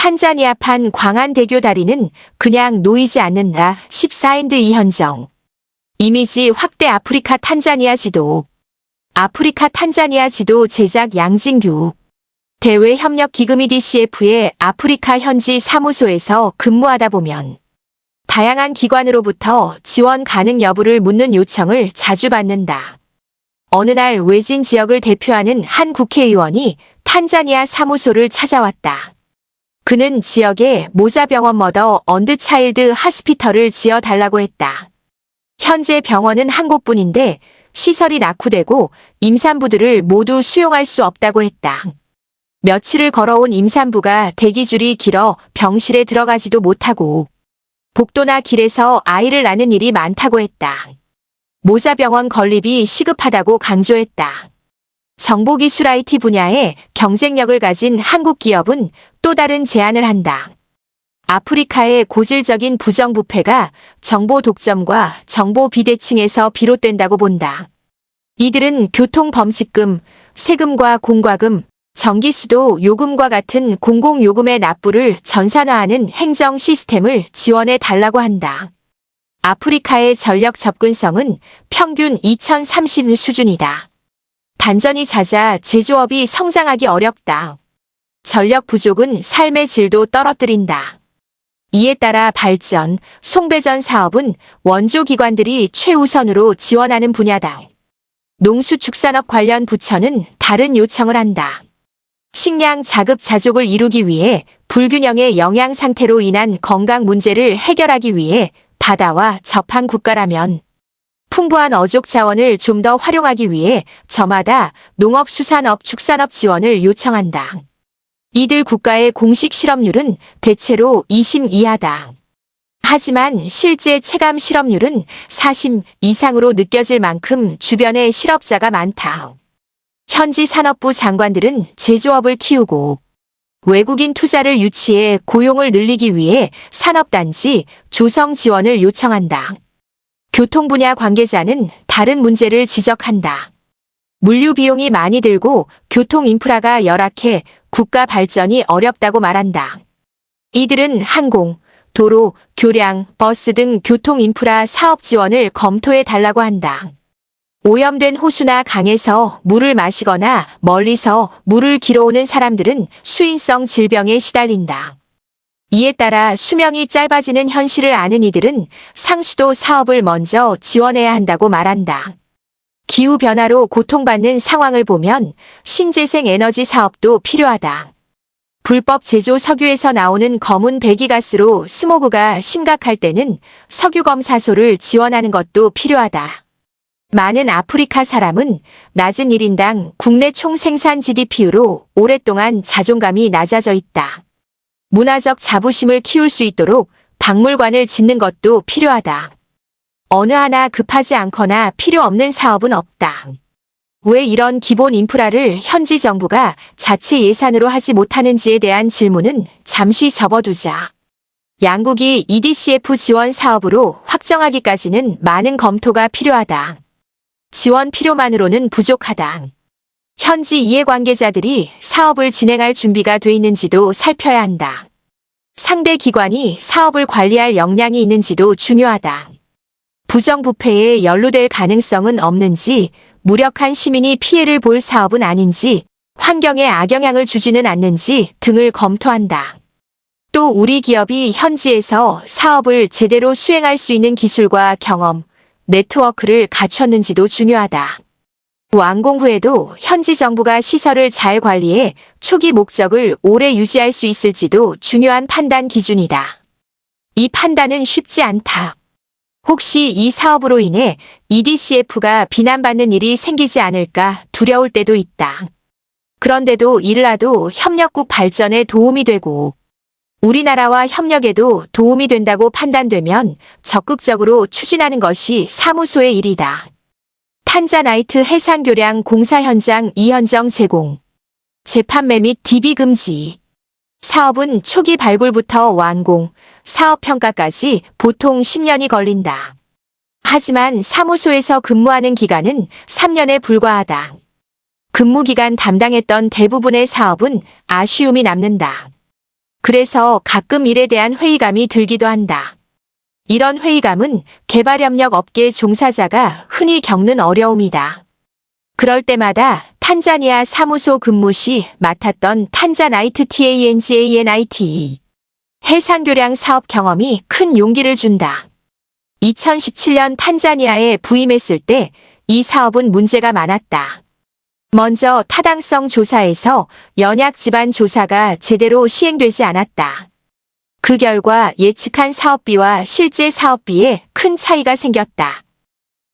탄자니아판 광안대교 다리는 그냥 놓이지 않는다. 14인드 이현정. 이미지 확대 아프리카 탄자니아 지도. 아프리카 탄자니아 지도 제작 양진규. 대외협력기금 EDCF의 아프리카 현지 사무소에서 근무하다 보면 다양한 기관으로부터 지원 가능 여부를 묻는 요청을 자주 받는다. 어느 날 외진 지역을 대표하는 한 국회의원이 탄자니아 사무소를 찾아왔다. 그는 지역에 모자병원 머더 언드 차일드 하스피털을 지어달라고 했다. 현재 병원은 한 곳뿐인데 시설이 낙후되고 임산부들을 모두 수용할 수 없다고 했다. 며칠을 걸어온 임산부가 대기줄이 길어 병실에 들어가지도 못하고 복도나 길에서 아이를 낳는 일이 많다고 했다. 모자병원 건립이 시급하다고 강조했다. 정보기술 IT 분야에 경쟁력을 가진 한국 기업은 또 다른 제안을 한다. 아프리카의 고질적인 부정부패가 정보 독점과 정보 비대칭에서 비롯된다고 본다. 이들은 교통범칙금, 세금과 공과금, 전기수도 요금과 같은 공공요금의 납부를 전산화하는 행정 시스템을 지원해 달라고 한다. 아프리카의 전력 접근성은 평균 2030 수준이다. 단전이 잦아 제조업이 성장하기 어렵다. 전력 부족은 삶의 질도 떨어뜨린다. 이에 따라 발전, 송배전 사업은 원조기관들이 최우선으로 지원하는 분야다. 농수축산업 관련 부처는 다른 요청을 한다. 식량 자급자족을 이루기 위해 불균형의 영양 상태로 인한 건강 문제를 해결하기 위해 바다와 접한 국가라면 풍부한 어족 자원을 좀 더 활용하기 위해 저마다 농업, 수산업, 축산업 지원을 요청한다. 이들 국가의 공식 실업률은 대체로 20 이하다. 하지만 실제 체감 실업률은 40 이상으로 느껴질 만큼 주변에 실업자가 많다. 현지 산업부 장관들은 제조업을 키우고 외국인 투자를 유치해 고용을 늘리기 위해 산업단지 조성 지원을 요청한다. 교통 분야 관계자는 다른 문제를 지적한다. 물류 비용이 많이 들고 교통 인프라가 열악해 국가 발전이 어렵다고 말한다. 이들은 항공, 도로, 교량, 버스 등 교통 인프라 사업 지원을 검토해 달라고 한다. 오염된 호수나 강에서 물을 마시거나 멀리서 물을 길어오는 사람들은 수인성 질병에 시달린다. 이에 따라 수명이 짧아지는 현실을 아는 이들은 상수도 사업을 먼저 지원해야 한다고 말한다. 기후변화로 고통받는 상황을 보면 신재생 에너지 사업도 필요하다. 불법 제조 석유에서 나오는 검은 배기가스로 스모그가 심각할 때는 석유검사소를 지원하는 것도 필요하다. 많은 아프리카 사람은 낮은 1인당 국내 총생산 GDP로 오랫동안 자존감이 낮아져 있다. 문화적 자부심을 키울 수 있도록 박물관을 짓는 것도 필요하다. 어느 하나 급하지 않거나 필요 없는 사업은 없다. 왜 이런 기본 인프라를 현지 정부가 자체 예산으로 하지 못하는지에 대한 질문은 잠시 접어두자. 양국이 EDCF 지원 사업으로 확정하기까지는 많은 검토가 필요하다. 지원 필요만으로는 부족하다. 현지 이해관계자들이 사업을 진행할 준비가 돼 있는지도 살펴야 한다. 상대 기관이 사업을 관리할 역량이 있는지도 중요하다. 부정부패에 연루될 가능성은 없는지, 무력한 시민이 피해를 볼 사업은 아닌지, 환경에 악영향을 주지는 않는지 등을 검토한다. 또 우리 기업이 현지에서 사업을 제대로 수행할 수 있는 기술과 경험, 네트워크를 갖췄는지도 중요하다. 완공 후에도 현지 정부가 시설을 잘 관리해 초기 목적을 오래 유지할 수 있을지도 중요한 판단 기준이다. 이 판단은 쉽지 않다. 혹시 이 사업으로 인해 EDCF가 비난받는 일이 생기지 않을까 두려울 때도 있다. 그런데도 일라도 협력국 발전에 도움이 되고 우리나라와 협력에도 도움이 된다고 판단되면 적극적으로 추진하는 것이 사무소의 일이다. 탄자나이트 해상교량 공사 현장 이현정 제공. 재판매 및 DB 금지. 사업은 초기 발굴부터 완공, 사업평가까지 보통 10년이 걸린다. 하지만 사무소에서 근무하는 기간은 3년에 불과하다. 근무기간 담당했던 대부분의 사업은 아쉬움이 남는다. 그래서 가끔 일에 대한 회의감이 들기도 한다. 이런 회의감은 개발협력 업계 종사자가 흔히 겪는 어려움이다. 그럴 때마다 탄자니아 사무소 근무 시 맡았던 탄자나이트 TANGANIT 해상교량 사업 경험이 큰 용기를 준다. 2017년 탄자니아에 부임했을 때 이 사업은 문제가 많았다. 먼저 타당성 조사에서 연약 지반 조사가 제대로 시행되지 않았다. 그 결과 예측한 사업비와 실제 사업비에 큰 차이가 생겼다.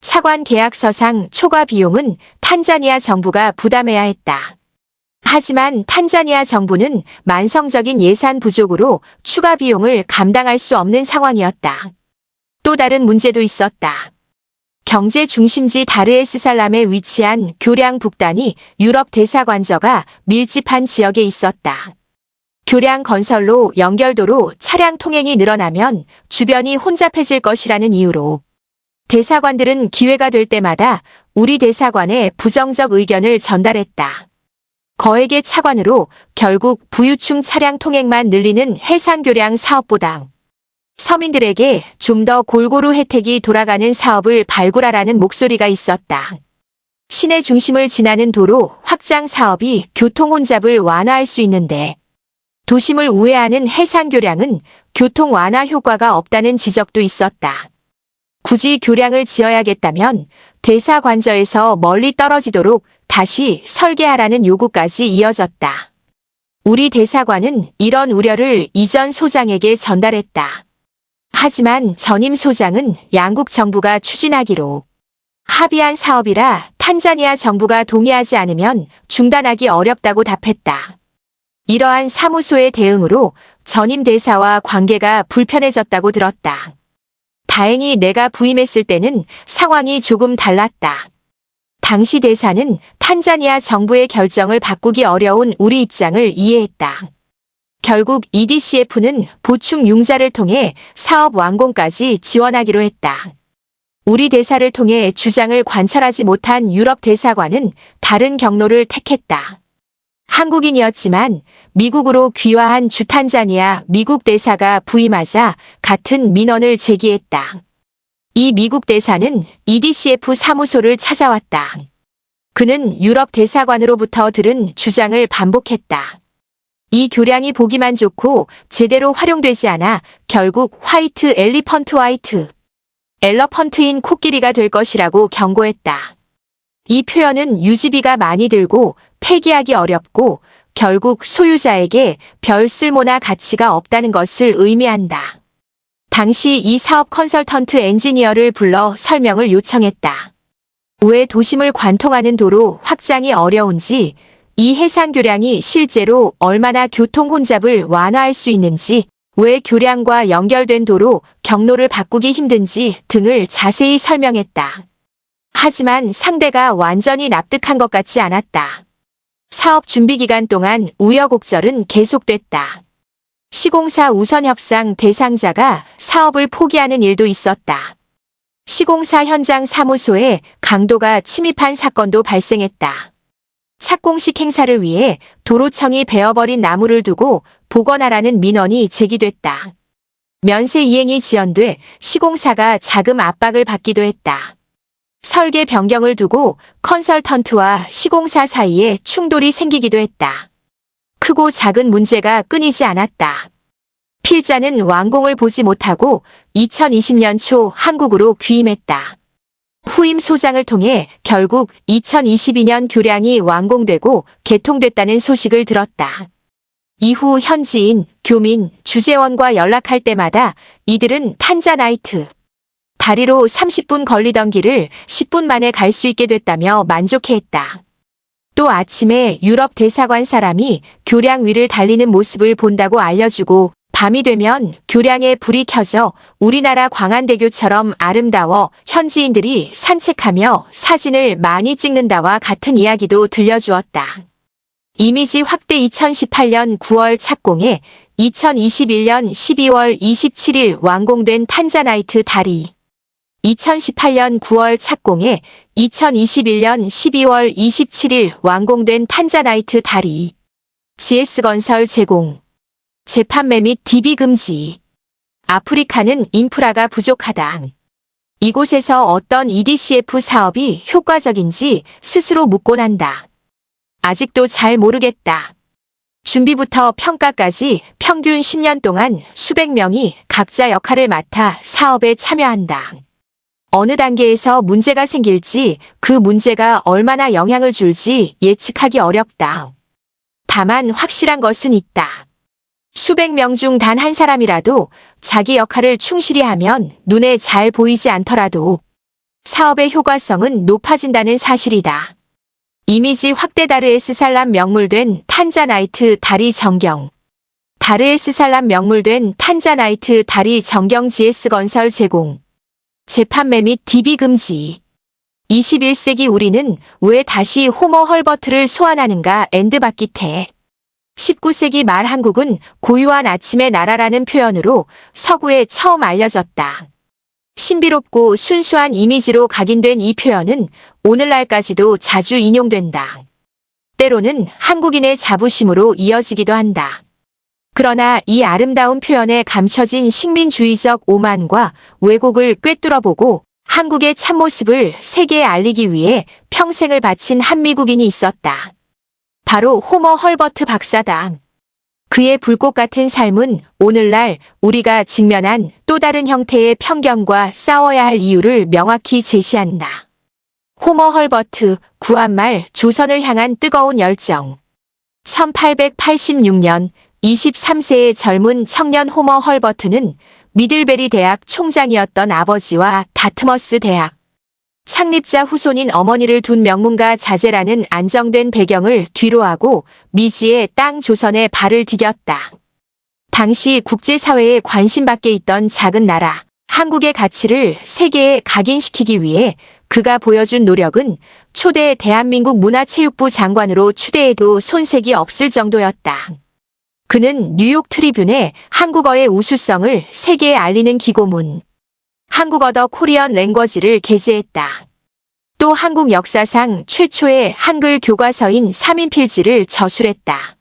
차관 계약서상 초과 비용은 탄자니아 정부가 부담해야 했다. 하지만 탄자니아 정부는 만성적인 예산 부족으로 추가 비용을 감당할 수 없는 상황이었다. 또 다른 문제도 있었다. 경제 중심지 다르에스살람에 위치한 교량 북단이 유럽 대사관저가 밀집한 지역에 있었다. 교량 건설로 연결도로 차량 통행이 늘어나면 주변이 혼잡해질 것이라는 이유로 대사관들은 기회가 될 때마다 우리 대사관에 부정적 의견을 전달했다. 거액의 차관으로 결국 부유층 차량 통행만 늘리는 해상교량 사업보다 서민들에게 좀 더 골고루 혜택이 돌아가는 사업을 발굴하라는 목소리가 있었다. 시내 중심을 지나는 도로 확장 사업이 교통 혼잡을 완화할 수 있는데 도심을 우회하는 해상교량은 교통 완화 효과가 없다는 지적도 있었다. 굳이 교량을 지어야겠다면 대사관저에서 멀리 떨어지도록 다시 설계하라는 요구까지 이어졌다. 우리 대사관은 이런 우려를 이전 소장에게 전달했다. 하지만 전임 소장은 양국 정부가 추진하기로 합의한 사업이라 탄자니아 정부가 동의하지 않으면 중단하기 어렵다고 답했다. 이러한 사무소의 대응으로 전임 대사와 관계가 불편해졌다고 들었다. 다행히 내가 부임했을 때는 상황이 조금 달랐다. 당시 대사는 탄자니아 정부의 결정을 바꾸기 어려운 우리 입장을 이해했다. 결국 EDCF는 보충 융자를 통해 사업 완공까지 지원하기로 했다. 우리 대사를 통해 주장을 관철하지 못한 유럽 대사관은 다른 경로를 택했다. 한국인이었지만 미국으로 귀화한 주탄자니아 미국 대사가 부임하자 같은 민원을 제기했다. 이 미국 대사는 EDCF 사무소를 찾아왔다. 그는 유럽 대사관으로부터 들은 주장을 반복했다. 이 교량이 보기만 좋고 제대로 활용되지 않아 결국 화이트 엘러펀트인 코끼리가 될 것이라고 경고했다. 이 표현은 유지비가 많이 들고 폐기하기 어렵고 결국 소유자에게 별 쓸모나 가치가 없다는 것을 의미한다. 당시 이 사업 컨설턴트 엔지니어를 불러 설명을 요청했다. 왜 도심을 관통하는 도로 확장이 어려운지, 이 해상교량이 실제로 얼마나 교통 혼잡을 완화할 수 있는지, 왜 교량과 연결된 도로 경로를 바꾸기 힘든지 등을 자세히 설명했다. 하지만 상대가 완전히 납득한 것 같지 않았다. 사업 준비 기간 동안 우여곡절은 계속됐다. 시공사 우선협상 대상자가 사업을 포기하는 일도 있었다. 시공사 현장 사무소에 강도가 침입한 사건도 발생했다. 착공식 행사를 위해 도로청이 베어버린 나무를 두고 복원하라는 민원이 제기됐다. 면세 이행이 지연돼 시공사가 자금 압박을 받기도 했다. 설계 변경을 두고 컨설턴트와 시공사 사이에 충돌이 생기기도 했다. 크고 작은 문제가 끊이지 않았다. 필자는 완공을 보지 못하고 2020년 초 한국으로 귀임했다. 후임 소장을 통해 결국 2022년 교량이 완공되고 개통됐다는 소식을 들었다. 이후 현지인, 교민, 주재원과 연락할 때마다 이들은 탄자나이트 다리로 30분 걸리던 길을 10분 만에 갈 수 있게 됐다며 만족해했다. 또 아침에 유럽 대사관 사람이 교량 위를 달리는 모습을 본다고 알려주고 밤이 되면 교량에 불이 켜져 우리나라 광안대교처럼 아름다워 현지인들이 산책하며 사진을 많이 찍는다와 같은 이야기도 들려주었다. 이미지 확대 2018년 9월 착공해 2021년 12월 27일 완공된 탄자나이트 다리. 2018년 9월 착공해 2021년 12월 27일 완공된 탄자나이트 다리. GS건설 제공. 재판매 및 DB 금지. 아프리카는 인프라가 부족하다. 이곳에서 어떤 EDCF 사업이 효과적인지 스스로 묻곤 한다. 아직도 잘 모르겠다. 준비부터 평가까지 평균 10년 동안 수백 명이 각자 역할을 맡아 사업에 참여한다. 어느 단계에서 문제가 생길지, 그 문제가 얼마나 영향을 줄지 예측하기 어렵다. 다만 확실한 것은 있다. 수백 명 중 단 한 사람이라도 자기 역할을 충실히 하면 눈에 잘 보이지 않더라도 사업의 효과성은 높아진다는 사실이다. 이미지 확대 다르에스살람 명물된 탄자나이트 다리 정경. 다르에스살람 명물된 탄자나이트 다리 정경 GS건설 제공. 재판매 및 DB 금지. 21세기 우리는 왜 다시 호머 헐버트를 소환하는가 엔드바키테. 19세기 말 한국은 고유한 아침의 나라라는 표현으로 서구에 처음 알려졌다. 신비롭고 순수한 이미지로 각인된 이 표현은 오늘날까지도 자주 인용된다. 때로는 한국인의 자부심으로 이어지기도 한다. 그러나 이 아름다운 표현에 감춰진 식민주의적 오만과 왜곡을 꿰뚫어보고 한국의 참모습을 세계에 알리기 위해 평생을 바친 한 미국인이 있었다. 바로 호머 헐버트 박사다. 그의 불꽃 같은 삶은 오늘날 우리가 직면한 또 다른 형태의 편견과 싸워야 할 이유를 명확히 제시한다. 호머 헐버트, 구한말 조선을 향한 뜨거운 열정. 1886년 23세의 젊은 청년 호머 헐버트는 미들베리 대학 총장이었던 아버지와 다트머스 대학 창립자 후손인 어머니를 둔 명문가 자제라는 안정된 배경을 뒤로하고 미지의 땅 조선에 발을 디뎠다. 당시 국제사회에 관심 밖에 있던 작은 나라, 한국의 가치를 세계에 각인시키기 위해 그가 보여준 노력은 초대 대한민국 문화체육부 장관으로 추대해도 손색이 없을 정도였다. 그는 뉴욕 트리뷴에 한국어의 우수성을 세계에 알리는 기고문, 한국어 더 코리언 랭거지를 게재했다. 또 한국 역사상 최초의 한글 교과서인 3인필지를 저술했다.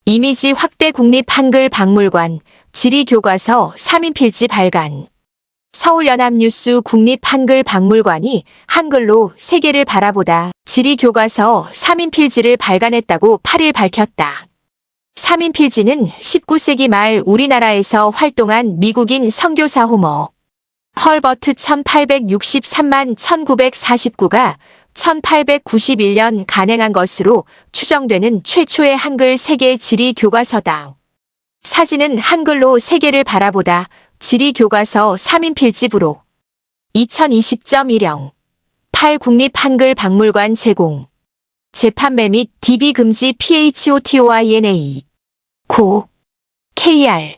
이미지 확대 국립 한글 박물관, 지리교과서 3인필지 발간. 서울연합뉴스 국립 한글 박물관이 한글로 세계를 바라보다 지리교과서 3인필지를 발간했다고 8일 밝혔다. 3인필지는 19세기 말 우리나라에서 활동한 미국인 선교사 호머 헐버트 1863만 1949가 1891년 간행한 것으로 추정되는 최초의 한글 세계 지리 교과서다. 사진은 한글로 세계를 바라보다 지리 교과서 3인필지부로 2020.10 8 국립 한글 박물관 제공. 재판매 및 DB 금지 PHOTOINA 고 KR.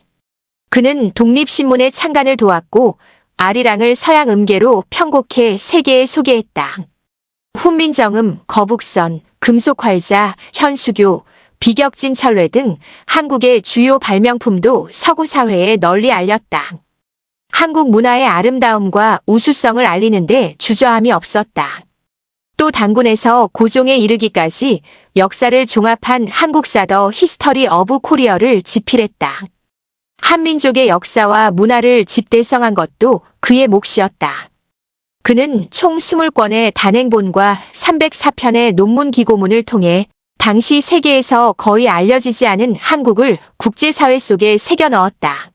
그는 독립신문의 창간을 도왔고 아리랑을 서양 음계로 편곡해 세계에 소개했다. 훈민정음, 거북선, 금속활자, 현수교, 비격진철례 등 한국의 주요 발명품도 서구 사회에 널리 알렸다. 한국 문화의 아름다움과 우수성을 알리는데 주저함이 없었다. 또 단군에서 고종에 이르기까지 역사를 종합한 한국사 더 히스터리 어브 코리어를 집필했다. 한민족의 역사와 문화를 집대성한 것도 그의 몫이었다. 그는 총 20권의 단행본과 304편의 논문 기고문을 통해 당시 세계에서 거의 알려지지 않은 한국을 국제사회 속에 새겨 넣었다.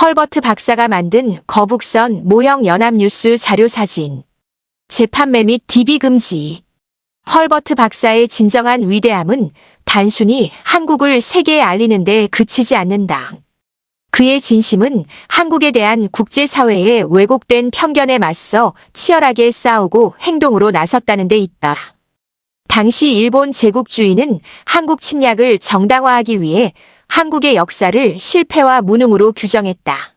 헐버트 박사가 만든 거북선 모형 연합뉴스 자료사진. 재판매 및 DB 금지. 헐버트 박사의 진정한 위대함은 단순히 한국을 세계에 알리는 데 그치지 않는다. 그의 진심은 한국에 대한 국제사회의 왜곡된 편견에 맞서 치열하게 싸우고 행동으로 나섰다는 데 있다. 당시 일본 제국주의는 한국 침략을 정당화하기 위해 한국의 역사를 실패와 무능으로 규정했다.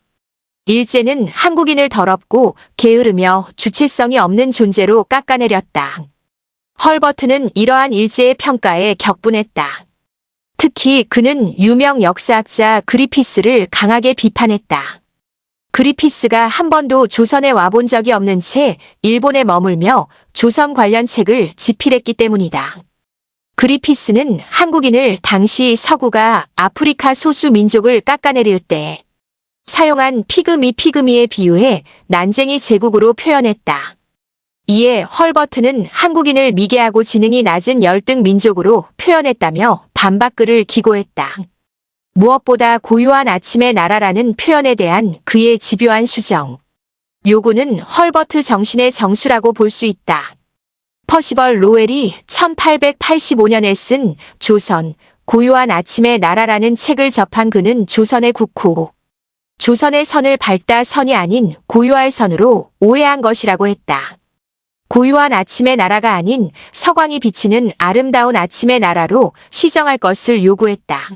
일제는 한국인을 더럽고 게으르며 주체성이 없는 존재로 깎아내렸다. 헐버트는 이러한 일제의 평가에 격분했다. 특히 그는 유명 역사학자 그리피스를 강하게 비판했다. 그리피스가 한 번도 조선에 와본 적이 없는 채 일본에 머물며 조선 관련 책을 집필했기 때문이다. 그리피스는 한국인을 당시 서구가 아프리카 소수 민족을 깎아내릴 때 사용한 피그미에 비유해 난쟁이 제국으로 표현했다. 이에 헐버트는 한국인을 미개하고 지능이 낮은 열등 민족으로 표현했다며 반박글을 기고했다. 무엇보다 고요한 아침의 나라라는 표현에 대한 그의 집요한 수정, 요구는 헐버트 정신의 정수라고 볼 수 있다. 퍼시벌 로웰이 1885년에 쓴 조선, 고요한 아침의 나라라는 책을 접한 그는 조선의 국호, 조선의 선을 밝다 선이 아닌 고요할 선으로 오해한 것이라고 했다. 고요한 아침의 나라가 아닌 서광이 비치는 아름다운 아침의 나라로 시정할 것을 요구했다.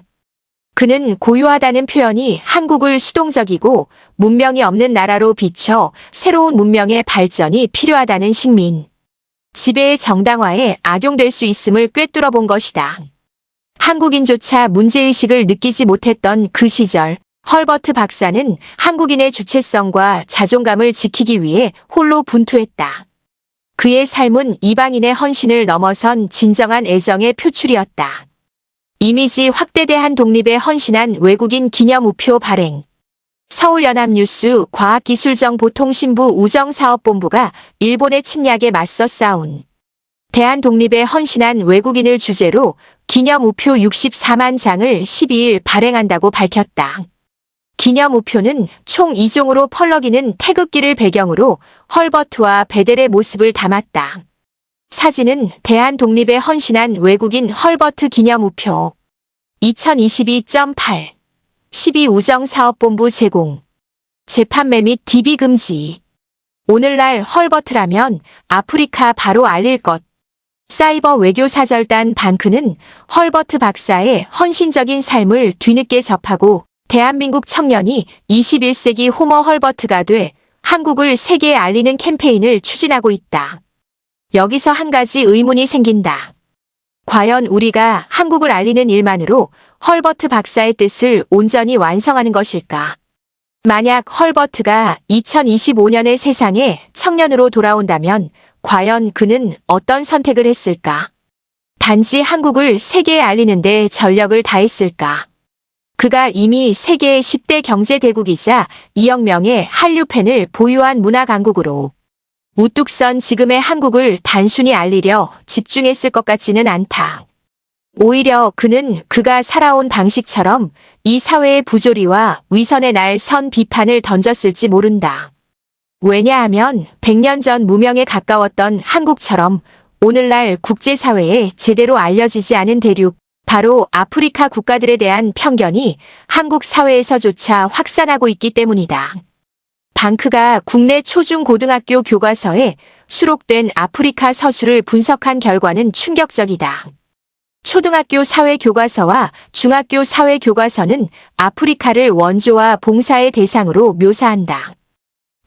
그는 고요하다는 표현이 한국을 수동적이고 문명이 없는 나라로 비춰 새로운 문명의 발전이 필요하다는 식민, 지배의 정당화에 악용될 수 있음을 꿰뚫어 본 것이다. 한국인조차 문제의식을 느끼지 못했던 그 시절, 헐버트 박사는 한국인의 주체성과 자존감을 지키기 위해 홀로 분투했다. 그의 삶은 이방인의 헌신을 넘어선 진정한 애정의 표출이었다. 이미지 확대 대한 독립에 헌신한 외국인 기념 우표 발행. 서울연합뉴스 과학기술정보통신부 우정사업본부가 일본의 침략에 맞서 싸운 대한독립에 헌신한 외국인을 주제로 기념 우표 64만 장을 12일 발행한다고 밝혔다. 기념 우표는 총 2종으로 펄럭이는 태극기를 배경으로 헐버트와 베델의 모습을 담았다. 사진은 대한독립에 헌신한 외국인 헐버트 기념 우표 2022.8 12우정사업본부 제공. 재판매 및 DB 금지. 오늘날 헐버트라면 아프리카 바로 알릴 것. 사이버 외교사절단 방크는 헐버트 박사의 헌신적인 삶을 뒤늦게 접하고 대한민국 청년이 21세기 호머 헐버트가 돼 한국을 세계에 알리는 캠페인을 추진하고 있다. 여기서 한 가지 의문이 생긴다. 과연 우리가 한국을 알리는 일만으로 헐버트 박사의 뜻을 온전히 완성하는 것일까? 만약 헐버트가 2025년의 세상에 청년으로 돌아온다면 과연 그는 어떤 선택을 했을까? 단지 한국을 세계에 알리는 데 전력을 다했을까? 그가 이미 세계의 10대 경제대국이자 2억 명의 한류팬을 보유한 문화강국으로 우뚝 선 지금의 한국을 단순히 알리려 집중했을 것 같지는 않다. 오히려 그는 그가 살아온 방식처럼 이 사회의 부조리와 위선의 날 선 비판을 던졌을지 모른다. 왜냐하면 100년 전 무명에 가까웠던 한국처럼 오늘날 국제사회에 제대로 알려지지 않은 대륙, 바로 아프리카 국가들에 대한 편견이 한국 사회에서조차 확산하고 있기 때문이다. 방크가 국내 초중고등학교 교과서에 수록된 아프리카 서술을 분석한 결과는 충격적이다. 초등학교 사회교과서와 중학교 사회교과서는 아프리카를 원조와 봉사의 대상으로 묘사한다.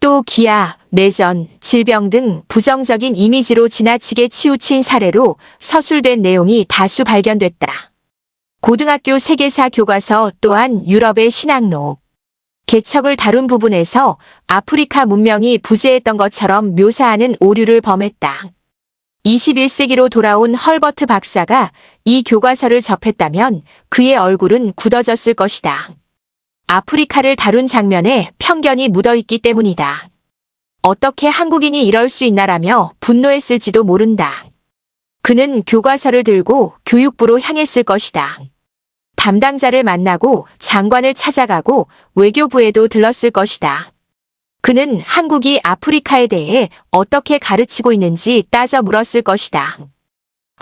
또 기아, 내전, 질병 등 부정적인 이미지로 지나치게 치우친 사례로 서술된 내용이 다수 발견됐다. 고등학교 세계사 교과서 또한 유럽의 신앙록, 개척을 다룬 부분에서 아프리카 문명이 부재했던 것처럼 묘사하는 오류를 범했다. 21세기로 돌아온 헐버트 박사가 이 교과서를 접했다면 그의 얼굴은 굳어졌을 것이다. 아프리카를 다룬 장면에 편견이 묻어있기 때문이다. 어떻게 한국인이 이럴 수 있나라며 분노했을지도 모른다. 그는 교과서를 들고 교육부로 향했을 것이다. 담당자를 만나고 장관을 찾아가고 외교부에도 들렀을 것이다. 그는 한국이 아프리카에 대해 어떻게 가르치고 있는지 따져 물었을 것이다.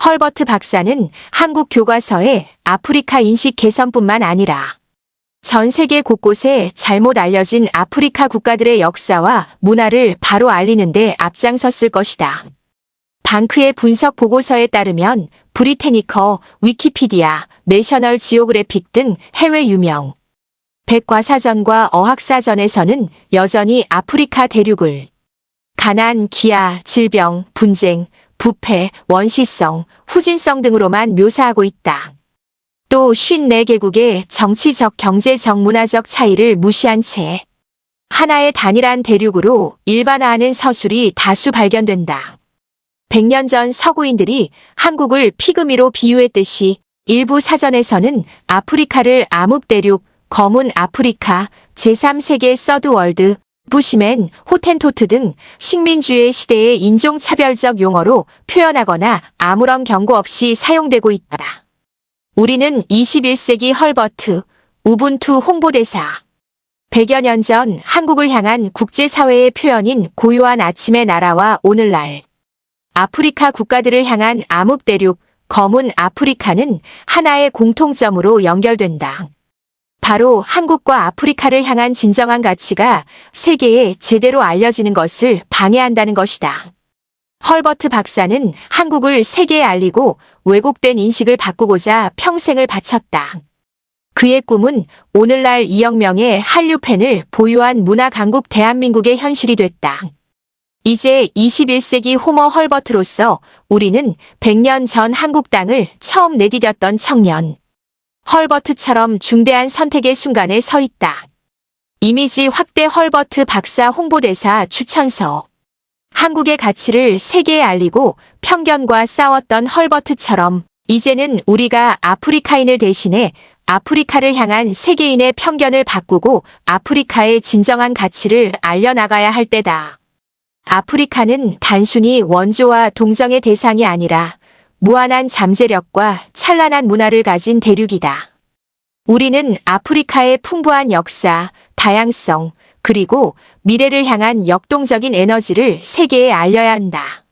헐버트 박사는 한국 교과서에 아프리카 인식 개선뿐만 아니라 전 세계 곳곳에 잘못 알려진 아프리카 국가들의 역사와 문화를 바로 알리는 데 앞장섰을 것이다. 방크의 분석 보고서에 따르면 브리테니커, 위키피디아, 내셔널 지오그래픽 등 해외 유명 백과사전과 어학사전에서는 여전히 아프리카 대륙을 가난, 기아, 질병, 분쟁, 부패, 원시성, 후진성 등으로만 묘사하고 있다. 또 54개국의 정치적, 경제적, 문화적 차이를 무시한 채 하나의 단일한 대륙으로 일반화하는 서술이 다수 발견된다. 100년 전 서구인들이 한국을 피그미로 비유했듯이 일부 사전에서는 아프리카를 암흑대륙, 검은 아프리카, 제3세계 서드월드, 부시맨, 호텐토트 등 식민주의 시대의 인종차별적 용어로 표현하거나 아무런 경고 없이 사용되고 있다. 우리는 21세기 헐버트, 우분투 홍보대사. 100여 년 전 한국을 향한 국제사회의 표현인 고요한 아침의 나라와 오늘날 아프리카 국가들을 향한 암흑대륙, 검은 아프리카는 하나의 공통점으로 연결된다. 바로 한국과 아프리카를 향한 진정한 가치가 세계에 제대로 알려지는 것을 방해한다는 것이다. 헐버트 박사는 한국을 세계에 알리고 왜곡된 인식을 바꾸고자 평생을 바쳤다. 그의 꿈은 오늘날 2억 명의 한류팬을 보유한 문화 강국 대한민국의 현실이 됐다. 이제 21세기 호머 헐버트로서 우리는 100년 전 한국 땅을 처음 내디뎠던 청년 헐버트처럼 중대한 선택의 순간에 서 있다. 이미지 확대 헐버트 박사 홍보대사 추천서. 한국의 가치를 세계에 알리고 편견과 싸웠던 헐버트처럼 이제는 우리가 아프리카인을 대신해 아프리카를 향한 세계인의 편견을 바꾸고 아프리카의 진정한 가치를 알려나가야 할 때다. 아프리카는 단순히 원조와 동정의 대상이 아니라 무한한 잠재력과 찬란한 문화를 가진 대륙이다. 우리는 아프리카의 풍부한 역사, 다양성, 그리고 미래를 향한 역동적인 에너지를 세계에 알려야 한다.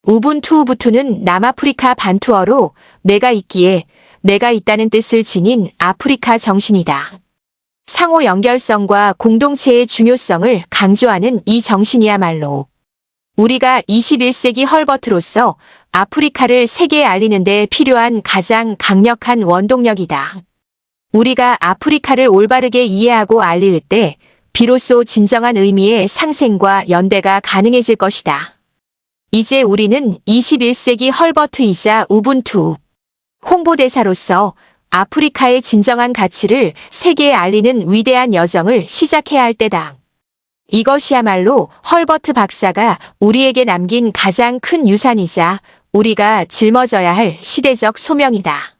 우분투우부투는 남아프리카 반투어로 내가 있기에 내가 있다는 뜻을 지닌 아프리카 정신이다. 상호 연결성과 공동체의 중요성을 강조하는 이 정신이야말로 우리가 21세기 헐버트로서 아프리카를 세계에 알리는 데 필요한 가장 강력한 원동력이다. 우리가 아프리카를 올바르게 이해하고 알릴 때 비로소 진정한 의미의 상생과 연대가 가능해질 것이다. 이제 우리는 21세기 헐버트이자 우분투 홍보대사로서 아프리카의 진정한 가치를 세계에 알리는 위대한 여정을 시작해야 할 때다. 이것이야말로 헐버트 박사가 우리에게 남긴 가장 큰 유산이자 우리가 짊어져야 할 시대적 소명이다.